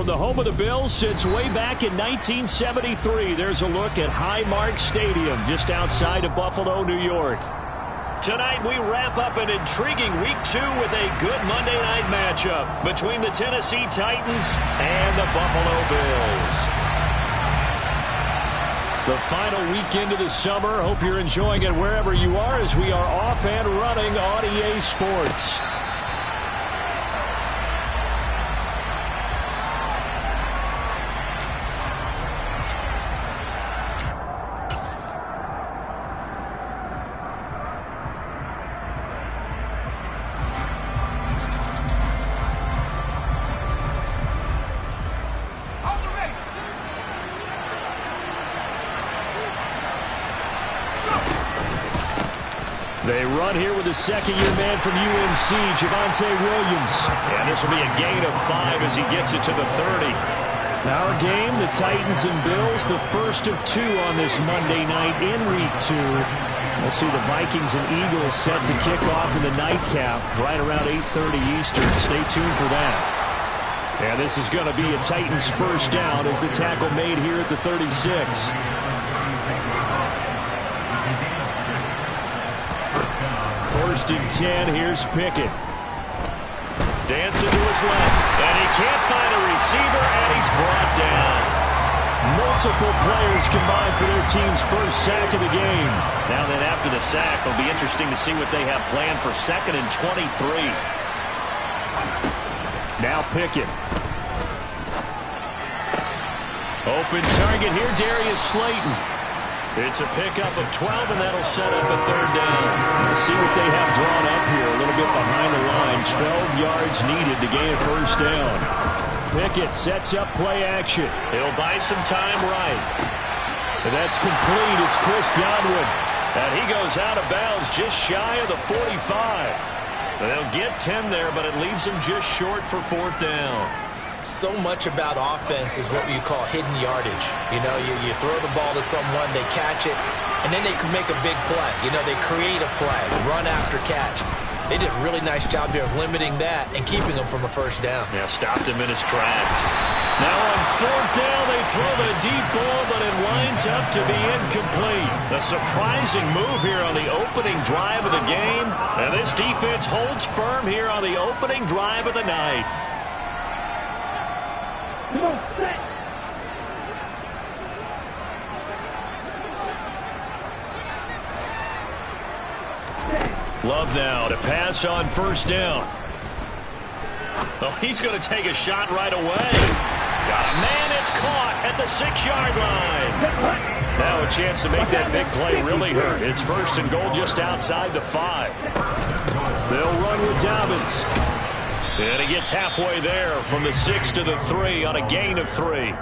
From the home of the Bills since way back in 1973, there's a look at Highmark Stadium just outside of Buffalo, New York. Tonight we wrap up an intriguing Week 2 with a good Monday night matchup between the Tennessee Titans and the Buffalo Bills. The final weekend of the summer. Hope you're enjoying it wherever you are as we are off and running on EA Sports. They run here with a second-year man from UNC, Javonte Williams. And this will be a gain of 5 as he gets it to the 30. Our game, the Titans and Bills, the first of 2 on this Monday night in Week 2. We'll see the Vikings and Eagles set to kick off in the nightcap right around 8:30 Eastern. Stay tuned for that. And this is going to be a Titans first down as the tackle made here at the 36. First and 10, here's Pickett. Dancing to his left, and he can't find a receiver, and he's brought down. Multiple players combined for their team's first sack of the game. Now then, after the sack, it'll be interesting to see what they have planned for 2nd and 23. Now Pickett. Open target here, Darius Slayton. It's a pickup of 12, and that'll set up a 3rd down. Let's see what they have drawn up here. A little bit behind the line. 12 yards needed to gain a first down. Pickett sets up play action. He'll buy some time right. And that's complete. It's Chris Godwin. And he goes out of bounds just shy of the 45. And they'll get 10 there, but it leaves him just short for 4th down. So much about offense is what you call hidden yardage. You know, you throw the ball to someone, they catch it, and then they can make a big play. You know, they create a play, run after catch. They did a really nice job there of limiting that and keeping him from a first down. Yeah, stopped him in his tracks. Now on 4th down, they throw the deep ball, but it winds up to be incomplete. A surprising move here on the opening drive of the game. And this defense holds firm here on the opening drive of the night. Love now to pass on 1st down. Oh, he's going to take a shot right away. Got a man, it's caught at the 6-yard line. Now a chance to make that big play really hurt. It's 1st and goal just outside the 5. They'll run with Dobbins. And he gets halfway there from the 6 to the 3 on a gain of 3.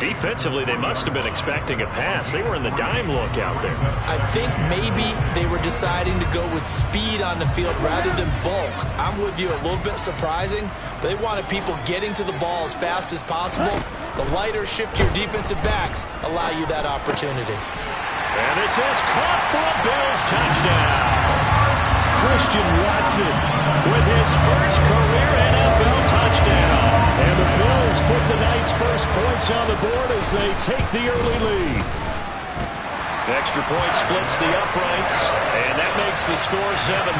Defensively, they must have been expecting a pass. They were in the dime look out there. I think maybe they were deciding to go with speed on the field rather than bulk. I'm with you, a little bit surprising. They wanted people getting to the ball as fast as possible. The lighter, shiftier defensive backs allow you that opportunity. And this is caught for a Bills touchdown. Christian Watson with his first career NFL touchdown. And the Bills put the night's first points on the board as they take the early lead. Extra point splits the uprights, and that makes the score 7-0.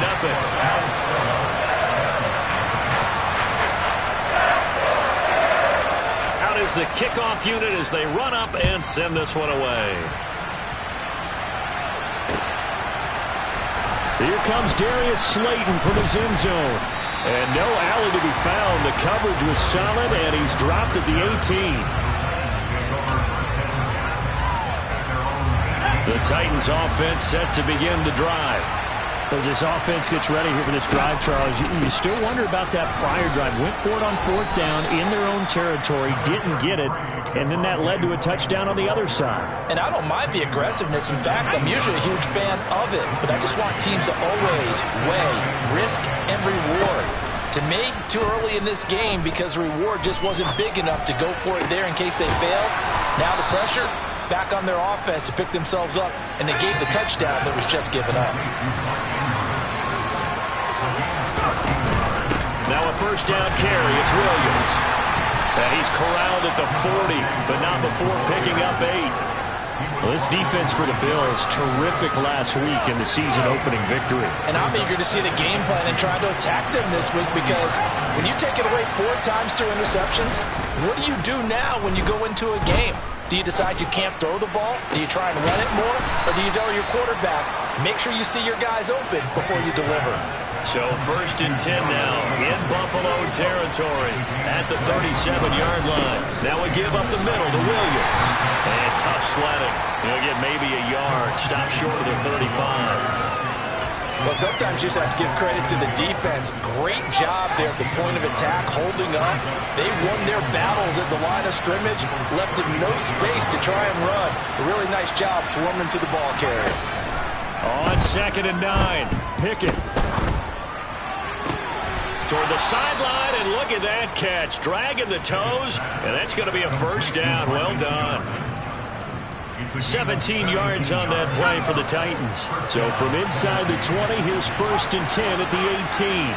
Out is the kickoff unit as they run up and send this one away. Here comes Darius Slayton from his end zone. And no alley to be found. The coverage was solid, and he's dropped at the 18. The Titans offense set to begin the drive. As this offense gets ready here for this drive, Charles, you still wonder about that prior drive. Went for it on 4th down in their own territory, didn't get it, and then that led to a touchdown on the other side. And I don't mind the aggressiveness. In fact, I'm usually a huge fan of it, but I just want teams to always weigh risk and reward. To me, too early in this game because the reward just wasn't big enough to go for it there in case they failed. Now the pressure back on their offense to pick themselves up, and they gave the touchdown that was just given up. Now a first down carry. It's Williams. And he's corralled at the 40, but not before picking up 8. Well, this defense for the Bills, terrific last week in the season-opening victory. And I'm eager to see the game plan and try to attack them this week, because when you take it away 4 times through interceptions, what do you do now when you go into a game? Do you decide you can't throw the ball? Do you try and run it more? Or do you tell your quarterback, make sure you see your guys open before you deliver? So 1st and 10 now in Buffalo territory at the 37-yard line. Now we give up the middle to Williams. And tough sledding. He'll get maybe a yard. Stop short of the 35. Well, sometimes you just have to give credit to the defense. Great job there at the point of attack, holding up. They won their battles at the line of scrimmage, left them no space to try and run. A really nice job swarming to the ball carrier. On 2nd and 9, Pickett. Toward the sideline, and look at that catch. Dragging the toes, and that's going to be a 1st down. Well done. 17 yards on that play for the Titans. So from inside the 20, here's 1st and 10 at the 18.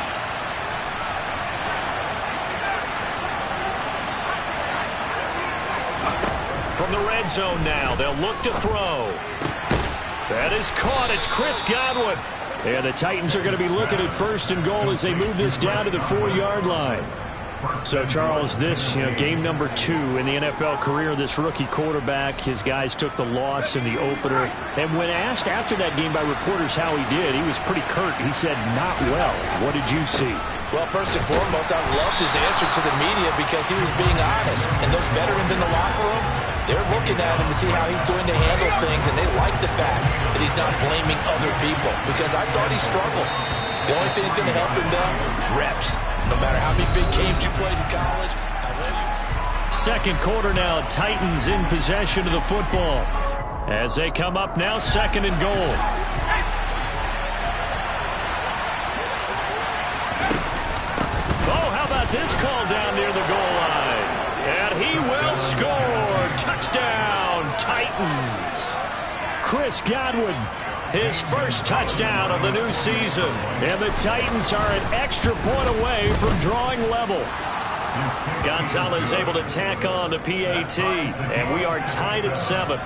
From the red zone now, they'll look to throw. That is caught. It's Chris Godwin. And the Titans are going to be looking at 1st and goal as they move this down to the 4-yard line. So, Charles, this, game number 2 in the NFL career, this rookie quarterback, his guys took the loss in the opener. And when asked after that game by reporters how he did, he was pretty curt. He said, not well. What did you see? Well, first and foremost, I loved his answer to the media because he was being honest. And those veterans in the locker room, they're looking at him to see how he's going to handle things, and they like the fact that he's not blaming other people, because I thought he struggled. The only thing that's going to help him, though, reps. No matter how many big games you played in college. 2nd quarter now, Titans in possession of the football. As they come up now, 2nd and goal. Oh, how about this call down near the goal line? And he will score. Touchdown, Titans. Chris Godwin, his 1st touchdown of the new season. And the Titans are an extra point away from drawing level. Gonzalez able to tack on the PAT. And we are tied at 7.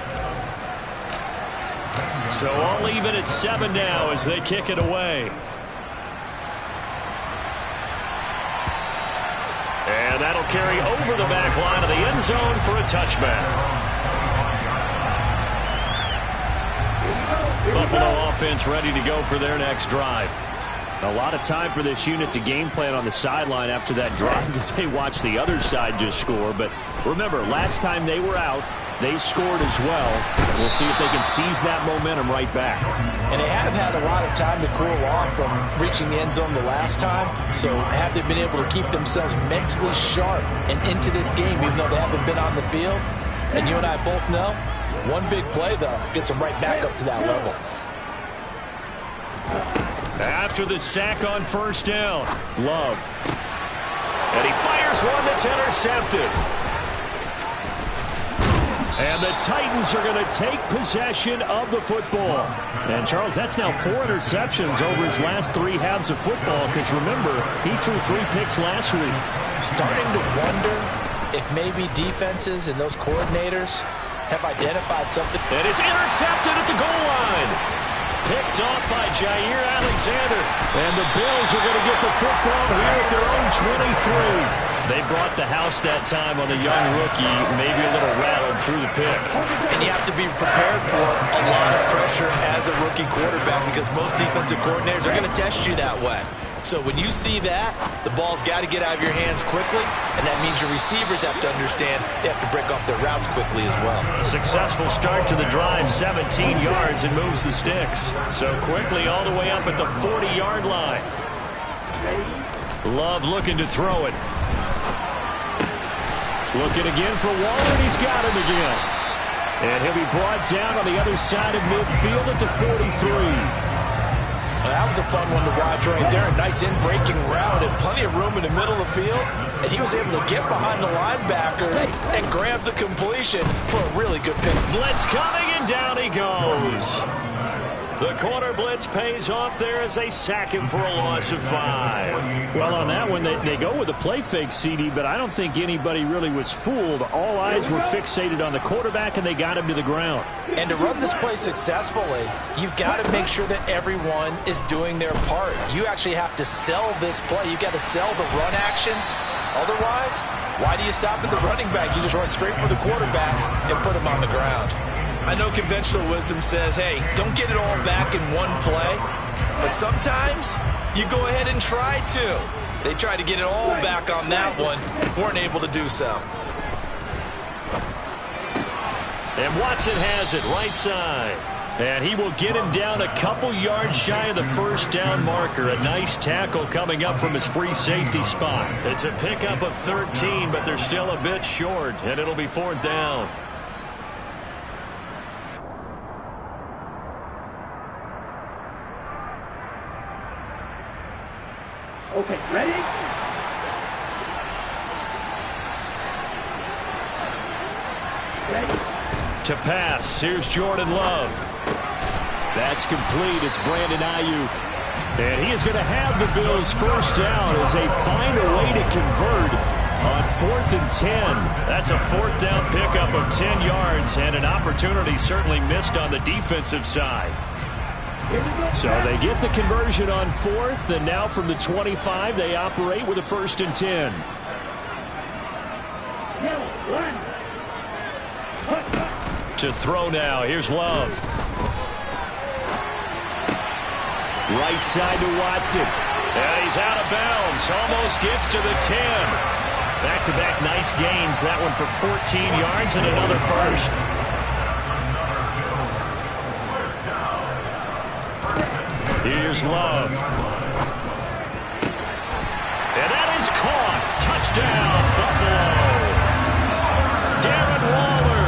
So all even at 7 now as they kick it away. And that'll carry over the back line of the end zone for a touchback. Buffalo offense ready to go for their next drive. A lot of time for this unit to game plan on the sideline after that drive that they watched the other side just score. But remember, last time they were out, they scored as well. We'll see if they can seize that momentum right back. And they have had a lot of time to cool off from reaching the end zone the last time. So have they been able to keep themselves mentally sharp and into this game, even though they haven't been on the field? And you and I both know, one big play, though, gets them right back up to that level. After the sack on 1st down, Love. And he fires one that's intercepted. And the Titans are going to take possession of the football. And, Charles, that's now 4 interceptions over his last 3 halves of football, because, remember, he threw 3 picks last week. Starting to wonder if maybe defenses and those coordinators have identified something. And it's intercepted at the goal line. Picked off by Jair Alexander. And the Bills are going to get the football here at their own 23. They brought the house that time on the young rookie, maybe a little rattled through the pick. And you have to be prepared for a lot of pressure as a rookie quarterback, because most defensive coordinators are going to test you that way. So when you see that, the ball's got to get out of your hands quickly, and that means your receivers have to understand they have to break off their routes quickly as well. Successful start to the drive, 17 yards, and moves the sticks. So quickly all the way up at the 40-yard line. Love looking to throw it. Looking again for Waller, and he's got him again. And he'll be brought down on the other side of midfield at the 43. Well, that was a fun one to watch right there. A nice in-breaking route and plenty of room in the middle of the field. And he was able to get behind the linebackers and grab the completion for a really good pick. Blitz coming, and down he goes. The corner blitz pays off there as they sack him for a loss of 5. Well, on that one, they go with a play fake, CD, but I don't think anybody really was fooled. All eyes were fixated on the quarterback, and they got him to the ground. And to run this play successfully, you've got to make sure that everyone is doing their part. You actually have to sell this play. You've got to sell the run action. Otherwise, why do you stop at the running back? You just run straight for the quarterback and put him on the ground. I know conventional wisdom says, hey, don't get it all back in one play. But sometimes you go ahead and try to. They tried to get it all back on that one. Weren't able to do so. And Watson has it right side. And he will get him down a couple yards shy of the first down marker. A nice tackle coming up from his free safety spot. It's a pickup of 13, but they're still a bit short, and it'll be 4th down. Okay, ready? Ready. To pass, here's Jordan Love. That's complete. It's Brandon Ayuk. And he is going to have the Bills first down as they find a way to convert on 4th and 10. That's a 4th down pickup of 10 yards and an opportunity certainly missed on the defensive side. So they get the conversion on 4th, and now from the 25, they operate with a 1st and 10. To throw now, here's Love. Right side to Watson. And he's out of bounds. Almost gets to the 10. Back-to-back nice gains. That one for 14 yards and another first. Here's Love. And that is caught. Touchdown, Buffalo. Darren Waller,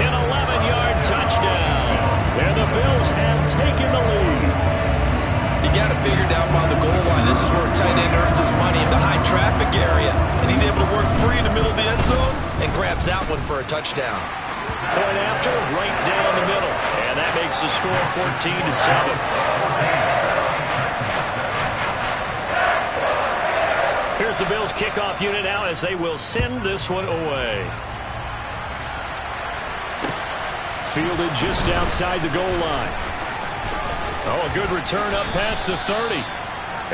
an 11-yard touchdown. And the Bills have taken the lead. You got to figure down by the goal line. This is where a tight end earns his money, in the high traffic area. And he's able to work free in the middle of the end zone and grabs that one for a touchdown. Point after, right down the middle. And that makes the score 14-7. Here's the Bills kickoff unit now as they will send this one away. Fielded just outside the goal line. Oh, a good return up past the 30.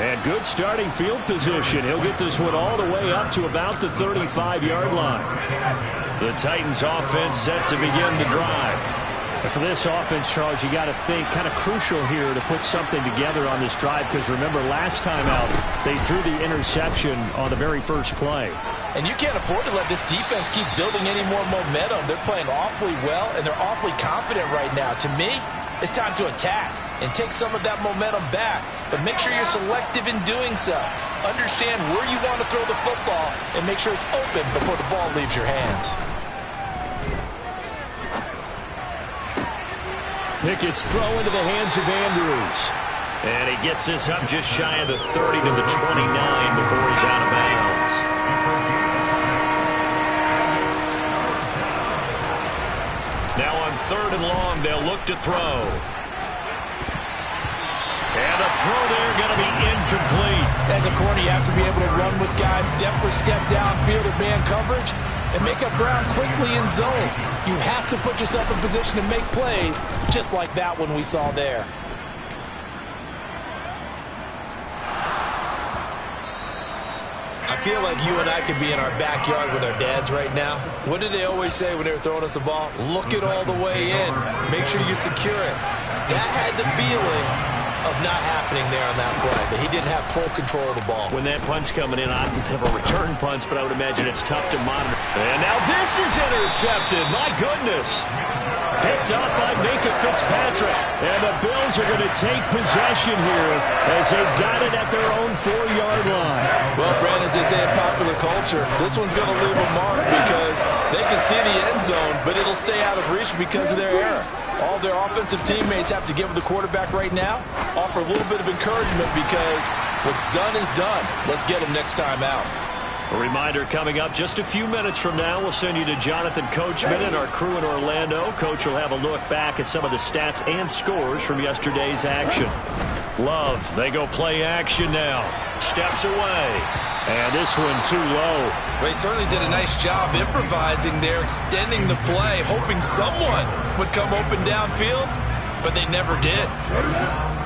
And good starting field position. He'll get this one all the way up to about the 35-yard line. The Titans offense set to begin the drive. And for this offense, Charles, you got to think kind of crucial here to put something together on this drive, because remember last time out they threw the interception on the very first play. And you can't afford to let this defense keep building any more momentum. They're playing awfully well, and they're awfully confident right now. To me, it's time to attack and take some of that momentum back. But make sure you're selective in doing so. Understand where you want to throw the football and make sure it's open before the ball leaves your hands. Pickett's throw into the hands of Andrews. And he gets this up just shy of the 30 to the 29 before he's out of bounds. Now on 3rd and long, they'll look to throw. And the throw there going to be incomplete. As a corner, you have to be able to run with guys step for step downfield at man coverage and make up ground quickly in zone. You have to put yourself in position to make plays, just like that one we saw there. I feel like you and I could be in our backyard with our dads right now. What did they always say when they were throwing us the ball? Look it all the way in. Make sure you secure it. That had the feeling of not happening there on that play, but he didn't have full control of the ball. When that punch coming in, I don't have a return punch, but I would imagine it's tough to monitor. And now this is intercepted. My goodness. Picked up by Minka Fitzpatrick. And the Bills are going to take possession here as they've got it at their own 4-yard line. Well, Brad, as they say in popular culture, this one's going to leave a mark because they can see the end zone, but it'll stay out of reach because of their error. All their offensive teammates have to give the quarterback right now, offer a little bit of encouragement because what's done is done. Let's get them next time out. A reminder coming up just a few minutes from now. We'll send you to Jonathan Coachman and our crew in Orlando. Coach will have a look back at some of the stats and scores from yesterday's action. Love, they go play action now. Steps away. And this one too low. Well, he certainly did a nice job improvising there, extending the play, hoping someone would come open downfield, but they never did.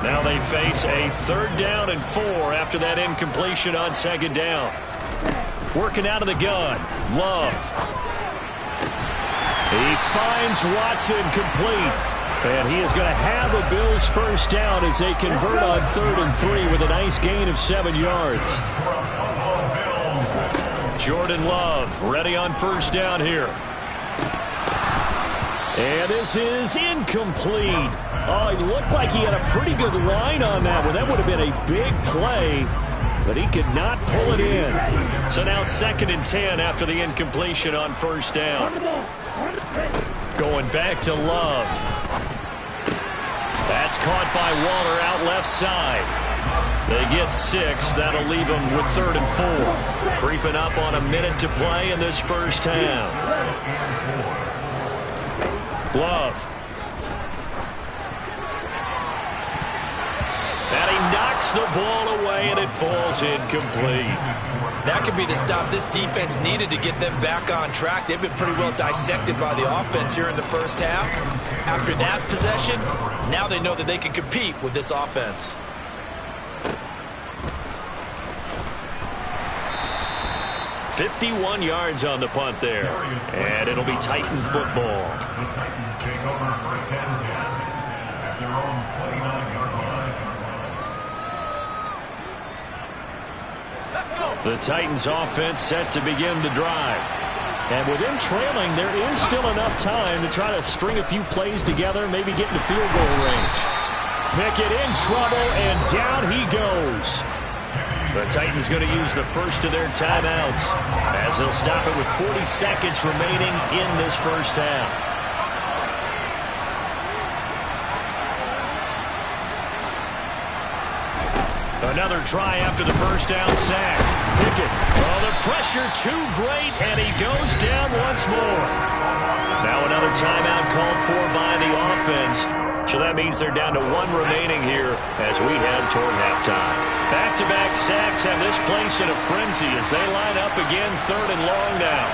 Now they face a 3rd down and 4 after that incompletion on 2nd down. Working out of the gun. Love. He finds Watson complete. And he is going to have a Bills first down as they convert on 3rd and 3 with a nice gain of 7 yards. Jordan Love ready on first down here. And this is incomplete. Oh, he looked like he had a pretty good line on that one. That would have been a big play, but he could not pull it in. So now 2nd and 10 after the incompletion on first down. Going back to Love. That's caught by Waller out left side. They get 6. That'll leave them with 3rd and 4. Creeping up on a minute to play in this first half. Love. And he knocks the ball away, and it falls incomplete. That could be the stop this defense needed to get them back on track. They've been pretty well dissected by the offense here in the first half. After that possession, now they know that they can compete with this offense. "51 yards on the punt there. And it'll be Titan football. The Titans offense set to begin the drive. And with them trailing, there is still enough time to try to string a few plays together, maybe get into field goal range. Pickett in trouble, and down he goes. The Titans going to use the first of their timeouts as they'll stop it with 40 seconds remaining in this first half. Another try after the first down sack. Pickett. Oh, the pressure too great, and he goes down once more. Now another timeout called for by the offense. So that means they're down to 1 remaining here as we head toward halftime. Back-to-back sacks have this place in a frenzy as they line up again 3rd and long now.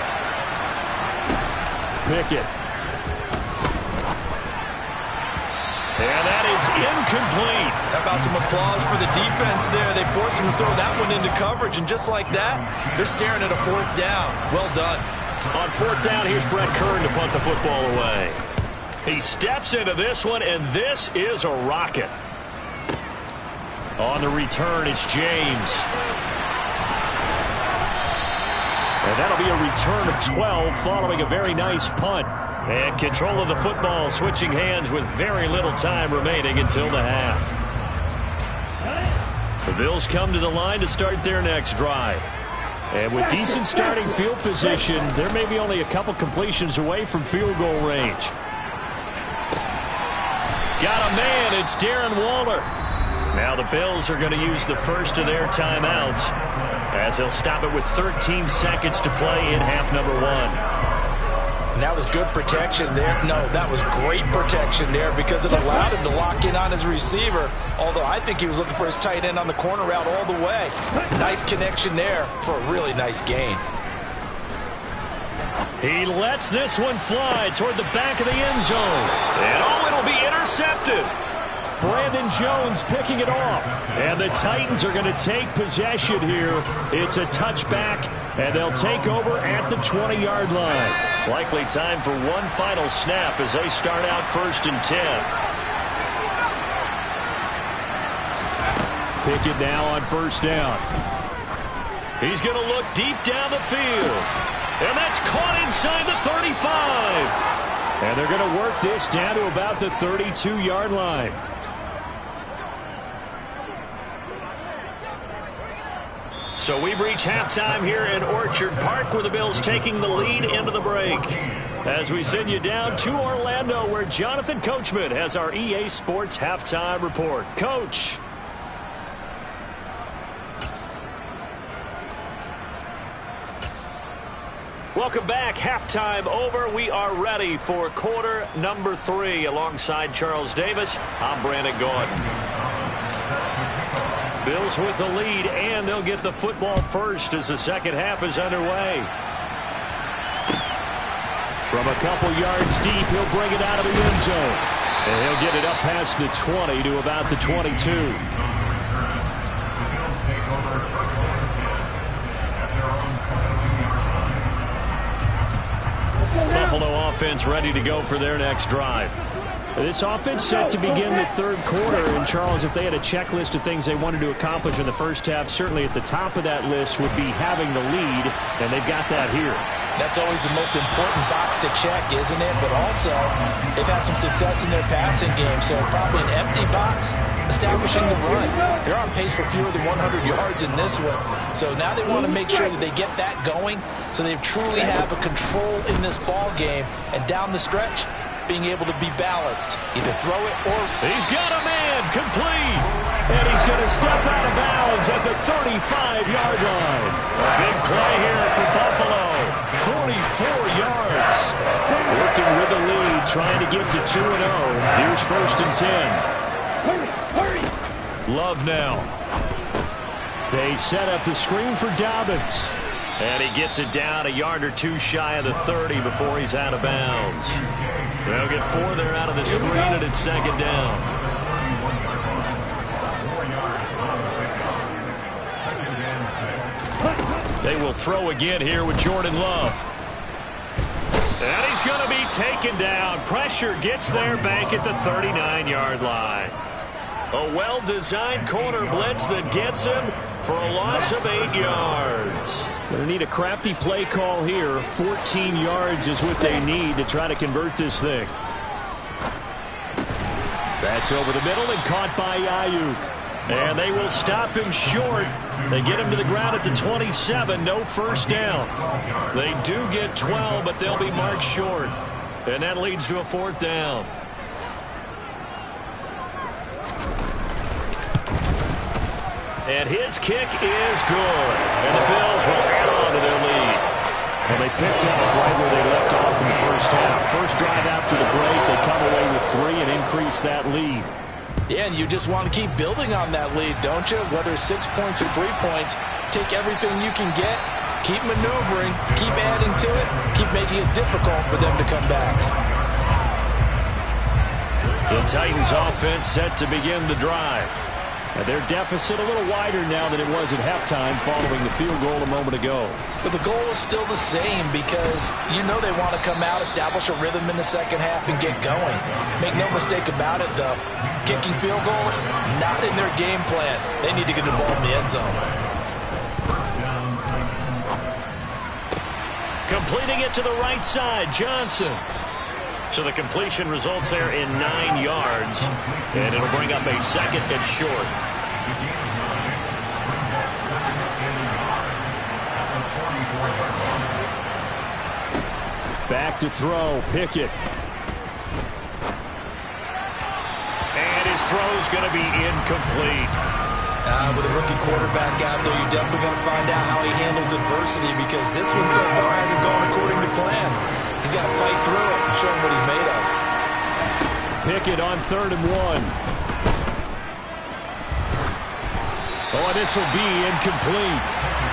Pickett. And that is incomplete. How about some applause for the defense there? They forced him to throw that one into coverage, and just like that, they're staring at a 4th down. Well done. On 4th down, here's Brett Kern to punt the football away. He steps into this one, and this is a rocket. On the return, it's James. And that'll be a return of 12 following a very nice punt. And control of the football switching hands with very little time remaining until the half. The Bills come to the line to start their next drive. And with decent starting field position, there may be only a couple completions away from field goal range. Got a man, it's Darren Waller. Now the Bills are going to use the first of their timeouts as they'll stop it with 13 seconds to play in half number 1. And that was good protection there. No, that was great protection there because it allowed him to lock in on his receiver. Although I think he was looking for his tight end on the corner route all the way. Nice connection there for a really nice gain. He lets this one fly toward the back of the end zone. And oh, it'll be intercepted. Brandon Jones picking it off. And the Titans are going to take possession here. It's a touchback, and they'll take over at the 20-yard line. Likely time for one final snap as they start out 1st and 10. Pickett now on 1st down. He's going to look deep down the field. And that's caught inside the 35. And they're going to work this down to about the 32-yard line. So we've reached halftime here in Orchard Park with the Bills taking the lead into the break. As we send you down to Orlando where Jonathan Coachman has our EA Sports halftime report. Coach. Welcome back. Halftime over. We are ready for quarter number 3. Alongside Charles Davis, I'm Brandon Gaudin. Bills with the lead, and they'll get the football first as the second half is underway. From a couple yards deep, he'll bring it out of the end zone. And he'll get it up past the 20 to about the 22. Buffalo offense ready to go for their next drive. This offense set to begin the third quarter. And, Charles, if they had a checklist of things they wanted to accomplish in the first half, certainly at the top of that list would be having the lead, and they've got that here. That's always the most important box to check, isn't it? But also, they've had some success in their passing game, so probably an empty box establishing the run. They're on pace for fewer than 100 yards in this one. So now they want to make sure that they get that going so they truly have a control in this ball game. And down the stretch, being able to be balanced. Either throw it or... He's got a man complete. And he's going to step out of bounds at the 35-yard line. A big play here for Buffalo. 44 yards. Working with the lead, trying to get to 2-0. Here's 1st and 10. Love now. They set up the screen for Dobbins. And he gets it down a yard or two shy of the 30 before he's out of bounds. They'll get 4 there out of the screen, and it's 2nd down. They will throw again here with Jordan Love. And he's going to be taken down. Pressure gets there back at the 39-yard line. A well-designed corner blitz that gets him for a loss of 8 yards. They need a crafty play call here. 14 yards is what they need to try to convert this thing. That's over the middle and caught by Ayuk. And they will stop him short. They get him to the ground at the 27. No first down. They do get 12, but they'll be marked short. And that leads to a 4th down. And his kick is good. And the Bills will add on to their lead. Well, they picked up right where they left off in the first half. First drive after the break, they come away with 3 and increase that lead. Yeah, and you just want to keep building on that lead, don't you? Whether it's 6 points or 3 points, take everything you can get, keep maneuvering, keep adding to it, keep making it difficult for them to come back. The Titans offense set to begin the drive. And their deficit a little wider now than it was at halftime following the field goal a moment ago. But the goal is still the same because you know they want to come out, establish a rhythm in the second half, and get going. Make no mistake about it, though. Kicking field goals, not in their game plan. They need to get the ball in the end zone. Completing it to the right side, Johnson. So the completion results there in 9 yards. And it'll bring up a 2nd and short. Back to throw, Pickett. And his throw's going to be incomplete. With a rookie quarterback out there, you're definitely going to find out how he handles adversity because this one so far hasn't gone according to plan. He's got to fight through it and show him what he's made of. Pickett on 3rd and 1. Oh, and this will be incomplete.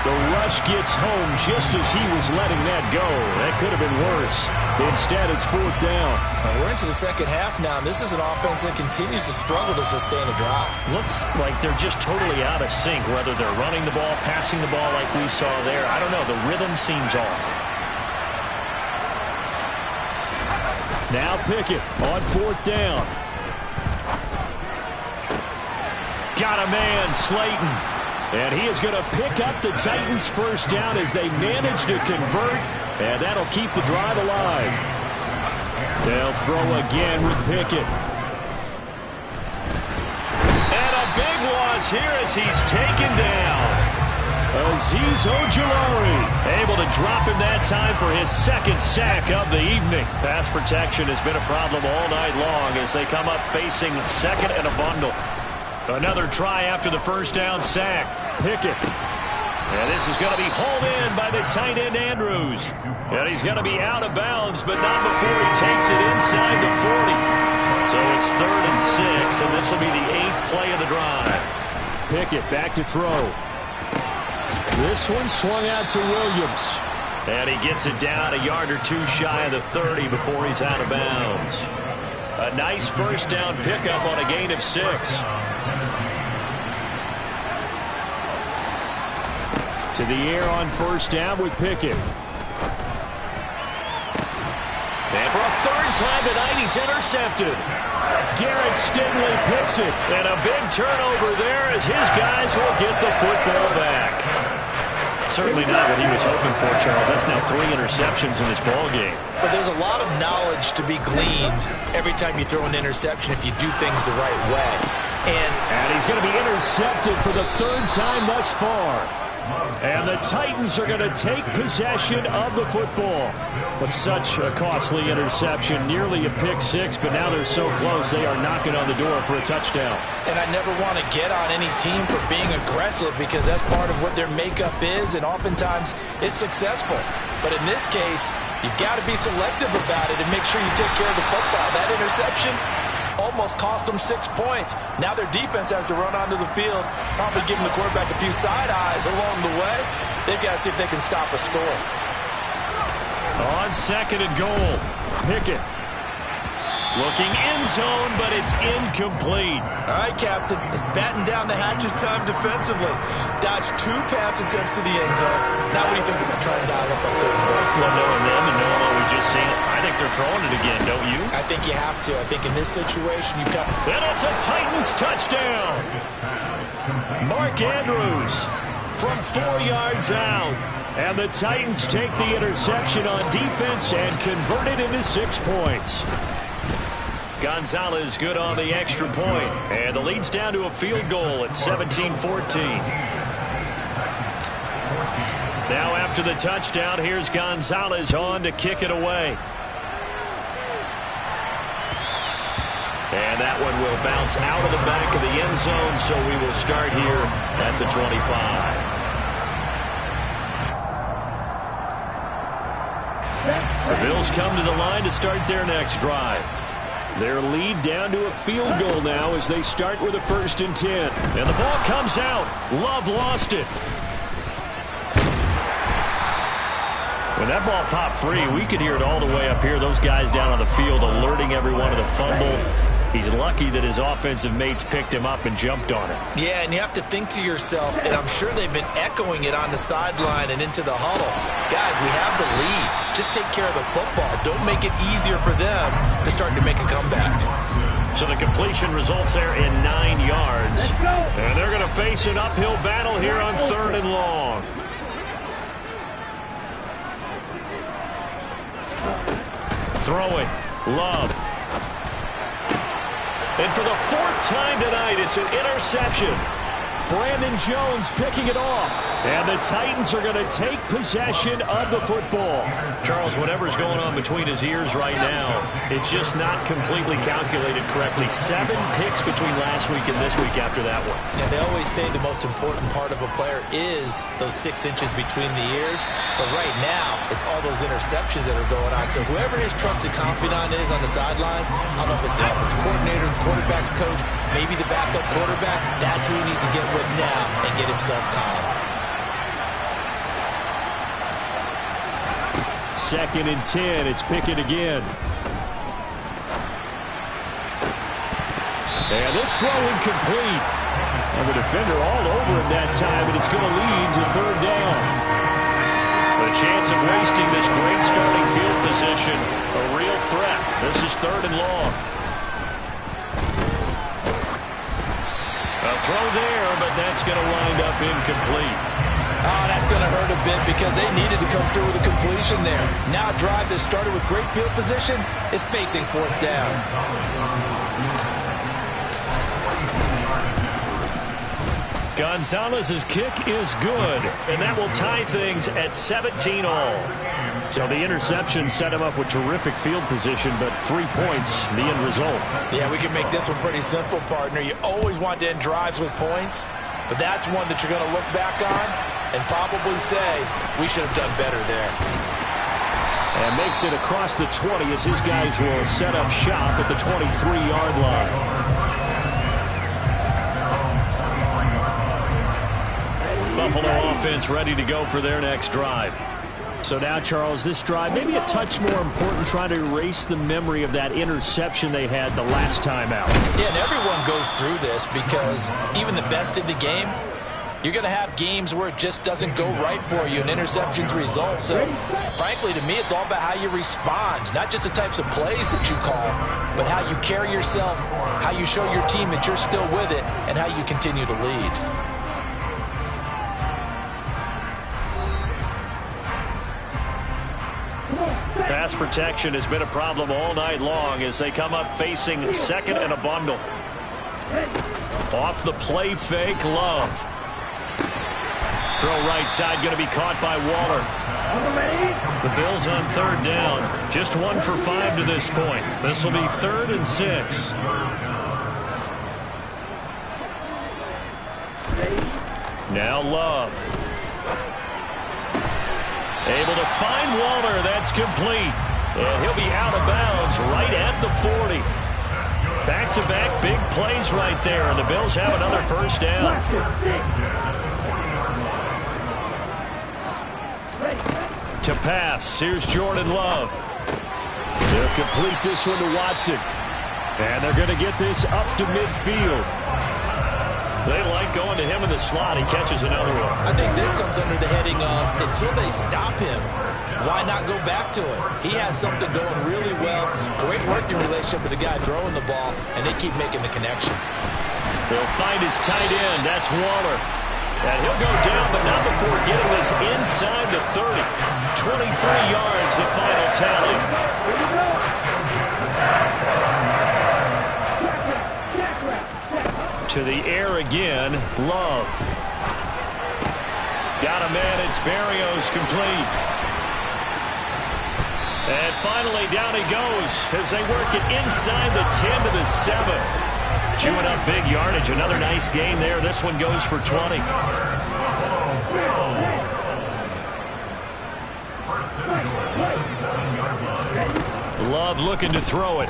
The rush gets home just as he was letting that go. That could have been worse. Instead, it's 4th down. We're into the second half now. This is an offense that continues to struggle to sustain a drive. Looks like they're just totally out of sync, whether they're running the ball, passing the ball like we saw there. I don't know. The rhythm seems off. Now Pickett on 4th down. Got a man, Slayton. And he is going to pick up the Titans' first down as they manage to convert. And that'll keep the drive alive. They'll throw again with Pickett. And a big loss here as he's taken down. Azeez Ojulari able to drop him that time for his 2nd sack of the evening. Pass protection has been a problem all night long as they come up facing 2nd and a bundle. Another try after the first down sack. Pickett And this is going to be hauled in by the tight end, Andrews. And he's going to be out of bounds, but not before he takes it inside the 40. So it's 3rd and 6, and this will be the 8th play of the drive. Pickett back to throw. This one swung out to Williams. And he gets it down a yard or two shy of the 30 before he's out of bounds. A nice first down pickup on a gain of 6. To the air on first down with Pickett. And for a 3rd time tonight, he's intercepted. Garrett Stingley picks it. And a big turnover there as his guys will get the football back. Certainly not what he was hoping for, Charles. That's now 3 interceptions in this ball game. But there's a lot of knowledge to be gleaned every time you throw an interception if you do things the right way. And he's going to be intercepted for the 3rd time thus far. And the Titans are going to take possession of the football. But such a costly interception, nearly a pick 6, but now they're so close they are knocking on the door for a touchdown. And I never want to get on any team for being aggressive because that's part of what their makeup is, and oftentimes it's successful. But in this case, you've got to be selective about it and make sure you take care of the football. That interception almost cost them 6 points. Now their defense has to run onto the field, probably giving the quarterback a few side eyes along the way. They've got to see if they can stop a score. On 2nd and goal, Pickett looking end zone, but it's incomplete. All right, Captain. It's batten down the hatches time defensively. Dodged 2 pass attempts to the end zone. Now what do you think they're going to try and dial up on 3rd and goal? Well, knowing them and knowing what we just seen, I think they're throwing it again, don't you? I think you have to. I think in this situation, you've got... And it's a Titans touchdown. Mark Andrews from 4 yards out. And the Titans take the interception on defense and convert it into 6 points. Gonzalez good on the extra point. And the lead's down to a field goal at 17-14. Now after the touchdown, here's Gonzalez on to kick it away. And that one will bounce out of the back of the end zone, so we will start here at the 25. The Bills come to the line to start their next drive. Their lead down to a field goal now as they start with a 1st and 10. And the ball comes out. Love lost it. When that ball popped free, we could hear it all the way up here. Those guys down on the field alerting everyone of the fumble. He's lucky that his offensive mates picked him up and jumped on it. Yeah, and you have to think to yourself, and I'm sure they've been echoing it on the sideline and into the huddle. Guys, we have the lead. Just take care of the football. Don't make it easier for them to start to make a comeback. So the completion results there in 9 yards. And they're going to face an uphill battle here on 3rd and long. Throwing. Love. And for the 4th time tonight, it's an interception. Brandon Jones picking it off. And the Titans are going to take possession of the football. Charles, whatever's going on between his ears right now, it's just not completely calculated correctly. 7 picks between last week and this week after that one. Yeah, they always say the most important part of a player is those 6 inches between the ears. But right now, it's all those interceptions that are going on. So whoever his trusted confidant is on the sidelines, I don't know if it's the offensive coordinator, the quarterback's coach, maybe the backup quarterback, that's who he needs to get with now and get himself calm. 2nd and 10. It's Pickett again. And this throw incomplete. And the defender all over him that time, and it's going to lead to 3rd down. The chance of wasting this great starting field position, a real threat. This is 3rd and long. A throw there, but that's going to wind up incomplete. Oh, that's going to hurt a bit because they needed to come through with a completion there. Now a drive that started with great field position is facing 4th down. Gonzalez's kick is good, and that will tie things at 17 all. So the interception set him up with terrific field position, but 3 points, the end result. Yeah, we can make this one pretty simple, partner. You always want to end drives with points, but that's one that you're going to look back on and probably say we should have done better there. And makes it across the 20 as his guys will set up shop at the 23-yard line. Buffalo offense ready to go for their next drive. So now, Charles, this drive maybe a touch more important, trying to erase the memory of that interception they had the last time out. Yeah, and everyone goes through this because even the best in the game, you're going to have games where it just doesn't go right for you and interceptions result. So, frankly, to me, it's all about how you respond, not just the types of plays that you call, but how you carry yourself, how you show your team that you're still with it, and how you continue to lead. Pass protection has been a problem all night long as they come up facing second and a bundle. Off the play fake, Love. Throw right side, going to be caught by Waller. The Bills on third down. Just 1 for 5 to this point. This will be 3rd and 6. Now Love. Able to find Waller. That's complete. And he'll be out of bounds right at the 40. Back-to-back big plays right there. And the Bills have another first down. To pass. Here's Jordan Love. They'll complete this one to Watson. And they're going to get this up to midfield. They like going to him in the slot. He catches another one. I think this comes under the heading of until they stop him, why not go back to it? He has something going really well. Great working relationship with the guy throwing the ball, and they keep making the connection. They'll find his tight end. That's Waller. And he'll go down, but not before getting this inside the 30. 23 yards, the final tally. To the air again, Love. Got a man, it's Berrios, complete. And finally down he goes as they work it inside the 10 to the 7. Chewing up big yardage, another nice gain there. This one goes for 20. Love looking to throw it.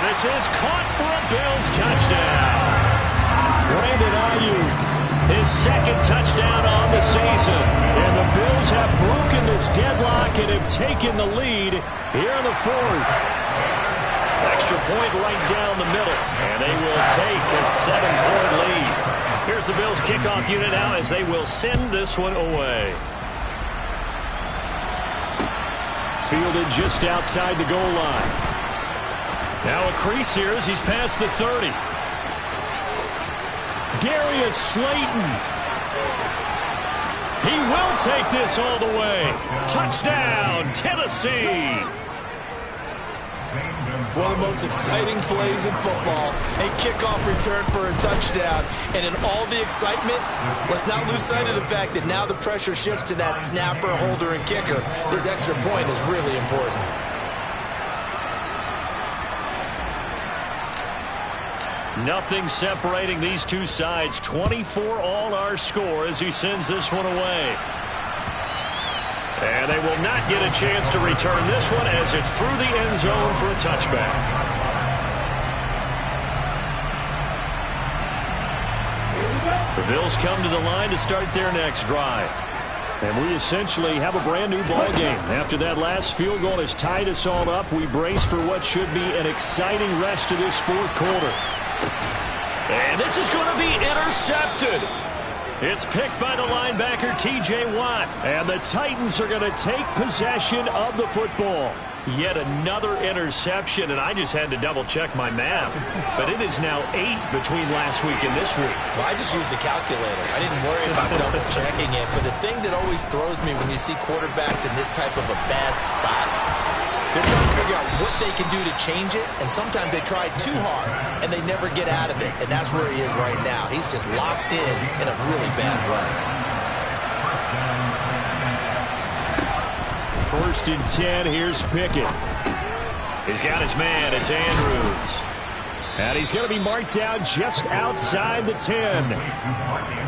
This is caught for a Bills touchdown. Brandon Ayuk, his second touchdown on the season. And the Bills have broken this deadlock and have taken the lead here in the 4th. Extra point right down the middle. And they will take a 7-point lead. Here's the Bills kickoff unit now as they will send this one away. Fielded just outside the goal line. Now a crease here as he's past the 30. Darius Slayton. He will take this all the way. Touchdown, Tennessee. One of the most exciting plays in football. A kickoff return for a touchdown. And in all the excitement, let's not lose sight of the fact that now the pressure shifts to that snapper, holder, and kicker. This extra point is really important. Nothing separating these two sides. 24 all our score as he sends this one away. And they will not get a chance to return this one as it's through the end zone for a touchback. The Bills come to the line to start their next drive. And we essentially have a brand new ball game. After that last field goal has tied us all up, we brace for what should be an exciting rest of this 4th quarter. And this is going to be intercepted. It's picked by the linebacker, T.J. Watt. And the Titans are going to take possession of the football. Yet another interception, and I just had to double-check my math. But it is now 8 between last week and this week. Well, I just used the calculator. I didn't worry about double-checking it. But the thing that always throws me when you see quarterbacks in this type of a bad spot, they're trying to figure out what they can do to change it, and sometimes they try too hard, and they never get out of it, and that's where he is right now. He's just locked in a really bad way. 1st and 10, here's Pickett. He's got his man, it's Andrews. And he's going to be marked down just outside the 10.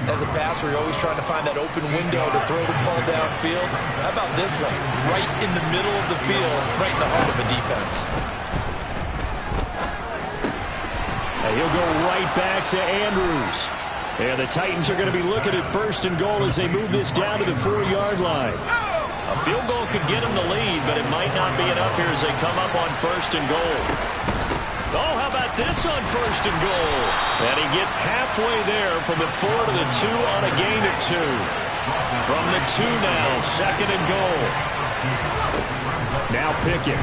As a passer, you're always trying to find that open window to throw the ball downfield. How about this one? Right in the middle of the field, right in the heart of a defense. And he'll go right back to Andrews. And the Titans are going to be looking at 1st and goal as they move this down to the 4-yard line. A field goal could get them the lead, but it might not be enough here as they come up on 1st and goal. Oh, how about this on 1st and goal? And he gets halfway there from the 4 to the 2 on a gain of 2. From the 2 now, 2nd and goal. Now Pickett.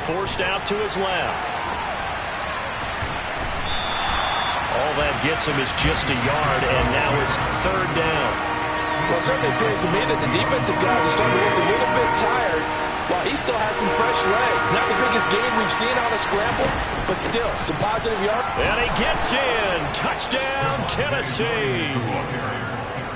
Forced out to his left. All that gets him is just a yard, and now it's 3rd down. Well, it certainly appears to me that the defensive guys are starting to look a little bit tired, while he still has some fresh legs. Not the biggest gain we've seen on a scramble, but still, some positive yards. And he gets in. Touchdown, Tennessee.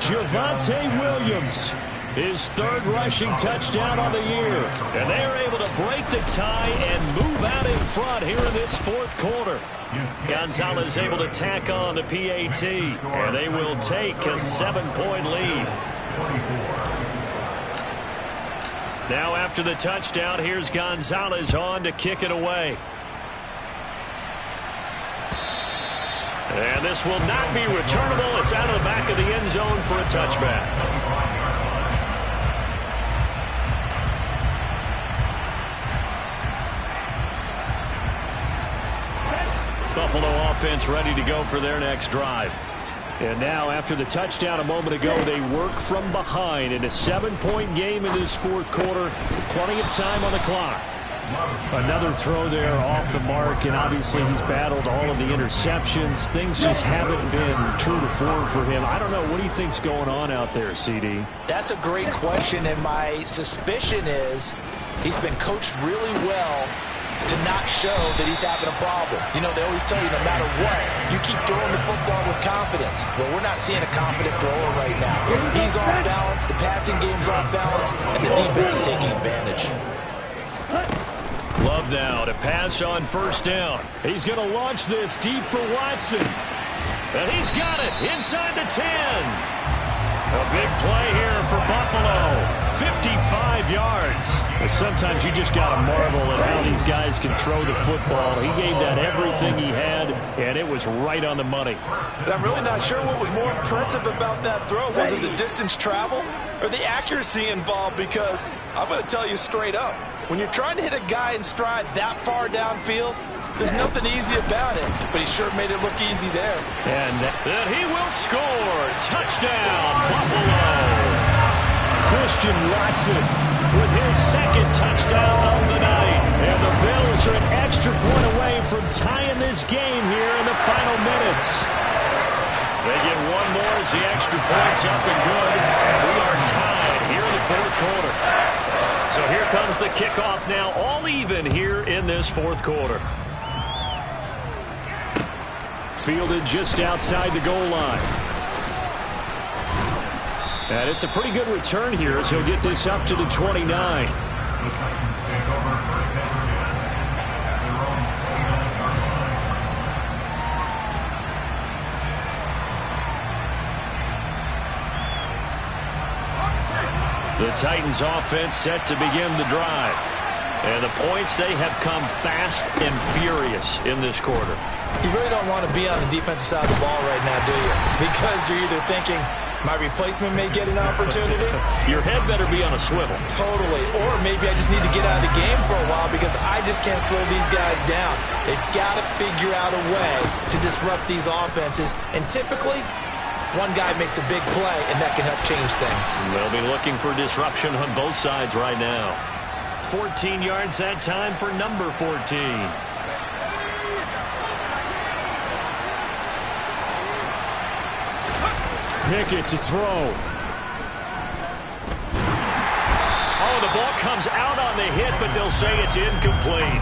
Javonte Williams, his 3rd rushing touchdown on the year. And they are able to break the tie and move out in front here in this 4th quarter. Gonzalez able to tack on the PAT, and they will take a 7-point lead. Now after the touchdown, here's Gonzalez on to kick it away. And this will not be returnable. It's out of the back of the end zone for a touchback. Buffalo offense ready to go for their next drive. And now, after the touchdown a moment ago, they work from behind in a 7-point game in this 4th quarter. Plenty of time on the clock. Another throw there off the mark, and obviously he's battled all of the interceptions. Things just haven't been true to form for him. I don't know. What do you think's going on out there, CD? That's a great question, and my suspicion is he's been coached really well to not show that he's having a problem. You know, they always tell you no matter what, you keep throwing the football with confidence. Well, we're not seeing a confident thrower right now. He's off balance, the passing game's off balance, and the defense is taking advantage. Love now to pass on 1st down. He's going to launch this deep for Watson. And he's got it inside the 10. A big play here for Buffalo. 55 yards. Well, sometimes you just got to marvel at how these guys can throw the football. He gave that everything he had, and it was right on the money. But I'm really not sure what was more impressive about that throw. Was it the distance travel or the accuracy involved? Because I'm going to tell you straight up, when you're trying to hit a guy in stride that far downfield, there's nothing easy about it. But he sure made it look easy there. And then he will score. Touchdown, Buffalo. Christian Watson with his 2nd touchdown of the night. And the Bills are an extra point away from tying this game here in the final minutes. They get one more as the extra point's up and good. And we are tied here in the 4th quarter. So here comes the kickoff now, all even here in this 4th quarter. Fielded just outside the goal line. And it's a pretty good return here as he'll get this up to the 29. The Titans offense set to begin the drive. And the points, they have come fast and furious in this quarter. You really don't want to be on the defensive side of the ball right now, do you? Because you're either thinking, my replacement may get an opportunity. Your head better be on a swivel. Totally. Or maybe I just need to get out of the game for a while because I just can't slow these guys down. They've got to figure out a way to disrupt these offenses. And typically, one guy makes a big play, and that can help change things. They'll be looking for disruption on both sides right now. 14 yards that time for number 14. Pickett to throw. Oh, the ball comes out on the hit, but they'll say it's incomplete.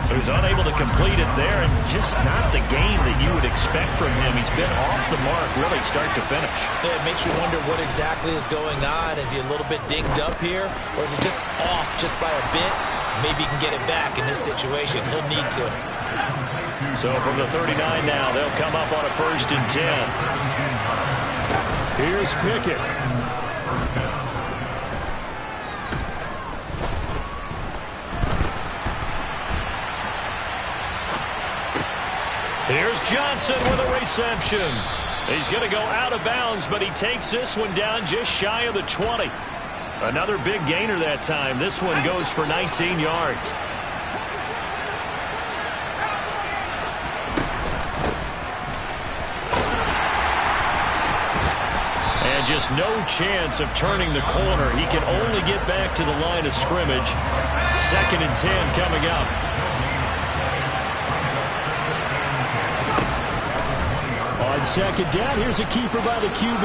So he's unable to complete it there, and just not the game that you would expect from him. He's been off the mark really start to finish. Yeah, it makes you wonder what exactly is going on. Is he a little bit dinged up here, or is he just off just by a bit? Maybe he can get it back in this situation. He'll need to. So from the 39 now, they'll come up on a 1st and 10. Here's Pickett. Here's Johnson with a reception. He's going to go out of bounds, but he takes this one down just shy of the 20. Another big gainer that time. This one goes for 19 yards. And just no chance of turning the corner. He can only get back to the line of scrimmage. 2nd and 10 coming up. On 2nd down, here's a keeper by the QB.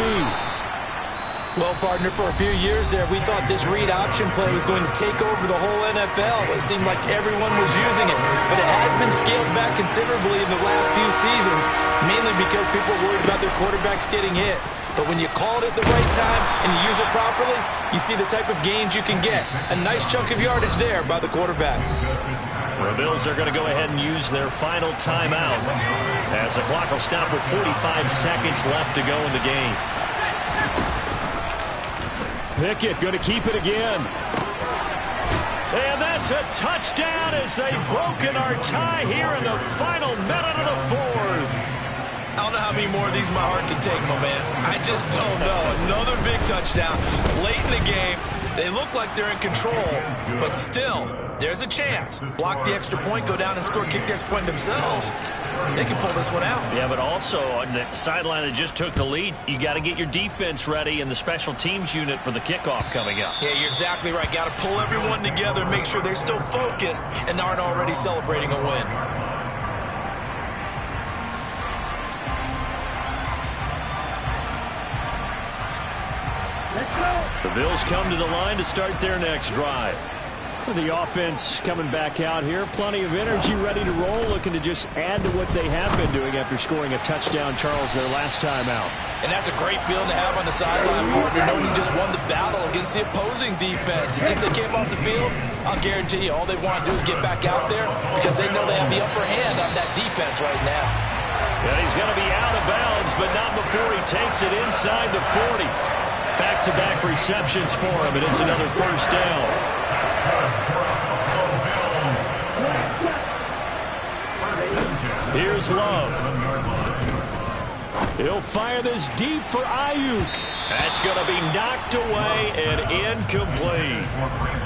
Well, partner, for a few years there, we thought this read option play was going to take over the whole NFL. It seemed like everyone was using it, but it has been scaled back considerably in the last few seasons, mainly because people are worried about their quarterbacks getting hit. But when you call it at the right time and you use it properly, you see the type of gains you can get. A nice chunk of yardage there by the quarterback. The Bills are going to go ahead and use their final timeout as the clock will stop with 45 seconds left to go in the game. Pickett going to keep it again. And that's a touchdown as they've broken our tie here in the final minute of the 4th. I don't know how many more of these my heart can take, my man. I just don't know. Another big touchdown late in the game. They look like they're in control, but still, there's a chance. Block the extra point, go down and score, kick the extra point themselves. They can pull this one out. Yeah, but also on the sideline that just took the lead, you got to get your defense ready and the special teams unit for the kickoff coming up. Yeah, you're exactly right. Got to pull everyone together, make sure they're still focused and aren't already celebrating a win. The Bills come to the line to start their next drive. The offense coming back out here. Plenty of energy, ready to roll, looking to just add to what they have been doing after scoring a touchdown, Charles, their last time out. And that's a great feeling to have on the sideline, partner, knowing you just won the battle against the opposing defense. And since they came off the field, I'll guarantee you all they want to do is get back out there because they know they have the upper hand on that defense right now. Yeah, he's going to be out of bounds, but not before he takes it inside the 40. Back-to-back receptions for him, and it's another 1st down. Here's Love. He'll fire this deep for Ayuk. That's going to be knocked away and incomplete.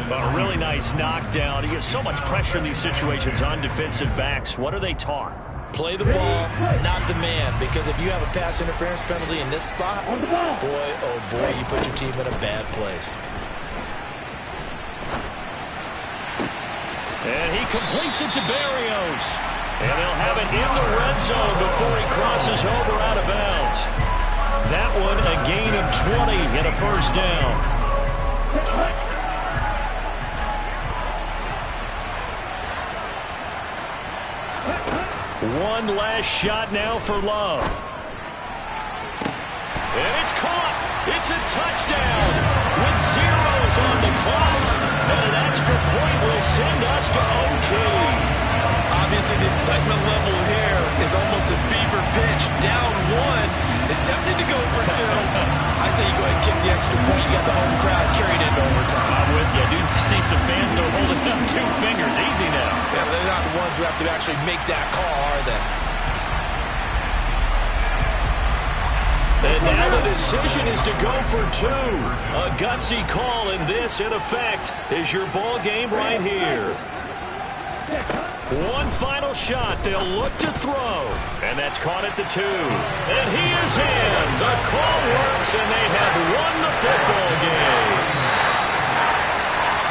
But a really nice knockdown. He gets so much pressure in these situations on defensive backs. What are they taught? Play the ball, not the man. Because if you have a pass interference penalty in this spot, boy, oh boy, you put your team in a bad place. And he completes it to Berrios. And they'll have it in the red zone before he crosses over out of bounds. That one a gain of 20 and a 1st down. One last shot now for Love. And it's caught. It's a touchdown with zeros on the clock. And an extra point will send us to OT. Obviously, the excitement level here is almost a fever pitch. Down 1 is tempted to go for 2. I say you go ahead and kick the extra point. You got the home crowd carried into overtime. I'm with you. I do see some fans are holding up 2 fingers. Easy now. Yeah, but they're not the ones who have to actually make that call, are they? And now the decision is to go for 2. A gutsy call, and this, in effect, is your ball game right here. One final shot. They'll look to throw. And that's caught at the 2. And he is in. The call works, and they have won the football game.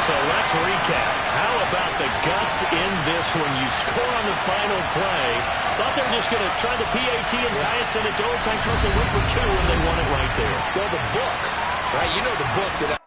So let's recap. How about the guts in this when you score on the final play? Thought they were just going to try the PAT and tie it, send it to overtime. They went for 2, and they won it right there. Well, the book, right? You know the book that